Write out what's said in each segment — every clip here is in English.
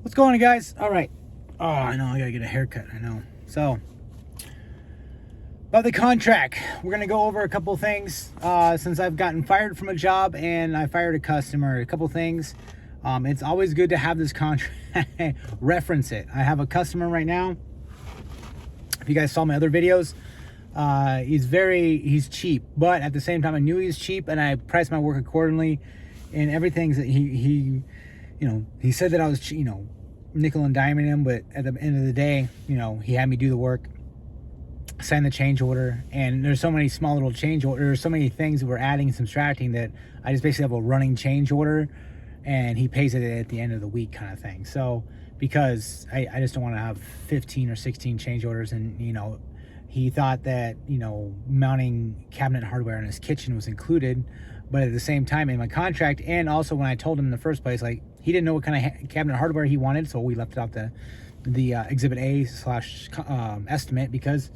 What's going on, guys? All right. Oh, I know. I gotta get a haircut. I know. So, about the contract, we're gonna go over a couple things. Since I've gotten fired from a job and I fired a customer, a couple things. It's always good to have this contract, reference it. I have a customer right now. If you guys saw my other videos, he's cheap, but at the same time, I knew he was cheap, and I priced my work accordingly. And everything's that he said that I was, nickel and diming him, but at the end of the day, he had me do the work, sign the change order, and there's so many small little change orders, there's so many things that we're adding and subtracting that I just basically have a running change order, and he pays it at the end of the week kind of thing. So because I just don't want to have 15 or 16 change orders, and he thought that mounting cabinet hardware in his kitchen was included, but at the same time in my contract, and also when I told him in the first place, like, he didn't know what kind of cabinet hardware he wanted, so we left it out the Exhibit A / estimate, because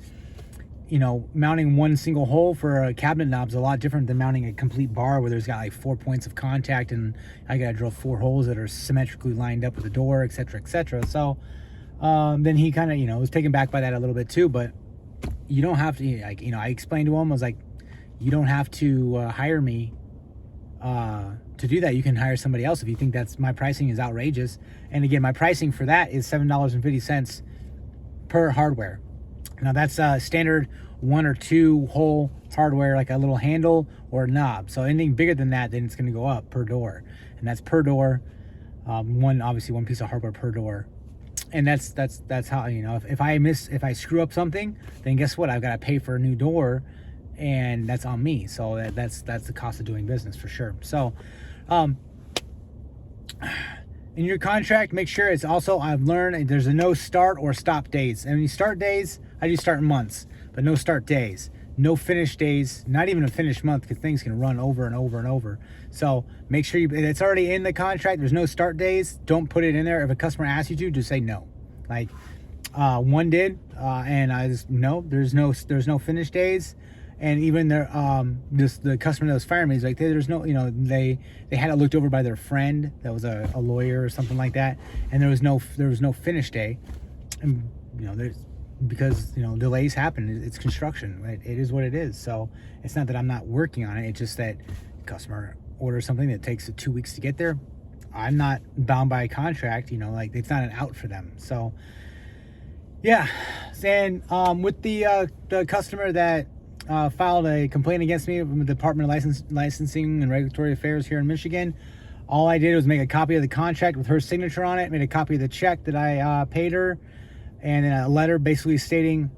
mounting one single hole for a cabinet knob is a lot different than mounting a complete bar where there's got like 4 points of contact and I gotta drill 4 holes that are symmetrically lined up with the door, etc., etc. So then he kind of was taken back by that a little bit too. But you don't have to, like, I explained to him, I was like, you don't have to hire me to do that. You can hire somebody else if you think that's my pricing is outrageous. And again, my pricing for that is $7.50 per hardware. Now that's standard 1 or 2 hole hardware, like a little handle or a knob. So anything bigger than that, then it's going to go up per door, and that's per door. Obviously one piece of hardware per door, and that's how if I screw up something, then guess what? I've got to pay for a new door, and that's on me. So that's the cost of doing business for sure. So in your contract, make sure it's also, I've learned there's a no start or stop days. And when you start days, I do start months, but no start days, no finish days, not even a finished month, because things can run over and over and over. So make sure it's already in the contract. There's no start days. Don't put it in there. If a customer asks you to, just say no. Like one did, and I just no. There's no finish days. And even the customer that was firing me is like, there's no, they had it looked over by their friend that was a lawyer or something like that, and there was no finish day, and because delays happen. It's construction. It is what it is. So it's not that I'm not working on it. It's just that the customer orders something that takes 2 weeks to get there. I'm not bound by a contract. Like, it's not an out for them. So yeah. And with the customer that filed a complaint against me from the Department of Licensing and Regulatory Affairs here in Michigan, all I did was make a copy of the contract with her signature on it, made a copy of the check that I paid her, and then a letter basically stating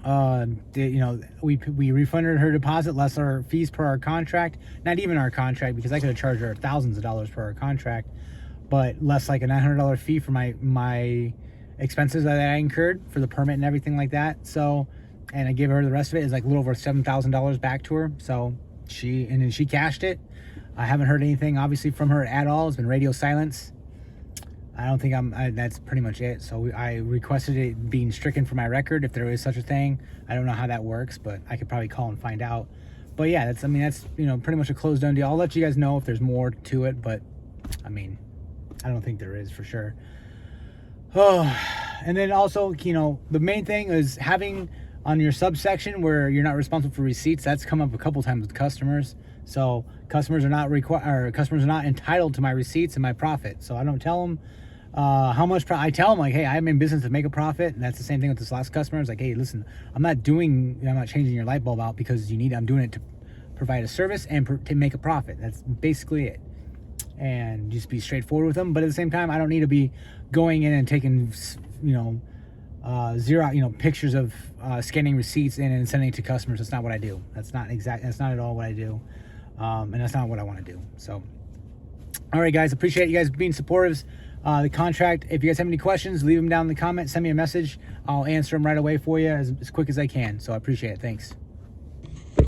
we refunded her deposit less our fees per our contract. Not even our contract, because I could have charged her thousands of dollars per our contract, but less like a $900 fee for my expenses that I incurred for the permit and everything like that. So, and I gave her the rest of it. It's like a little over $7,000 back to her. So then she cashed it. I haven't heard anything obviously from her at all. It's been radio silence. I don't think that's pretty much it. So I requested it being stricken from my record, if there is such a thing. I don't know how that works, but I could probably call and find out. But yeah, that's pretty much a closed done deal. I'll let you guys know if there's more to it, but I don't think there is for sure. Oh, and then also, the main thing is having on your subsection where you're not responsible for receipts. That's come up a couple times with customers. So customers are not entitled to my receipts and my profit. So I don't tell them how much. I tell them, like, hey, I'm in business to make a profit, and that's the same thing with this last customer. It's like, hey, listen, I'm not changing your light bulb out because you need it. I'm doing it to provide a service and to make a profit. That's basically it. And just be straightforward with them. But at the same time, I don't need to be going in and taking pictures of scanning receipts in and sending it to customers. That's not what I do. That's not at all what I do. And that's not what I want to do. So, all right, guys, appreciate you guys being supportive. The contract, if you guys have any questions, leave them down in the comments, send me a message. I'll answer them right away for you as quick as I can. So I appreciate it. Thanks.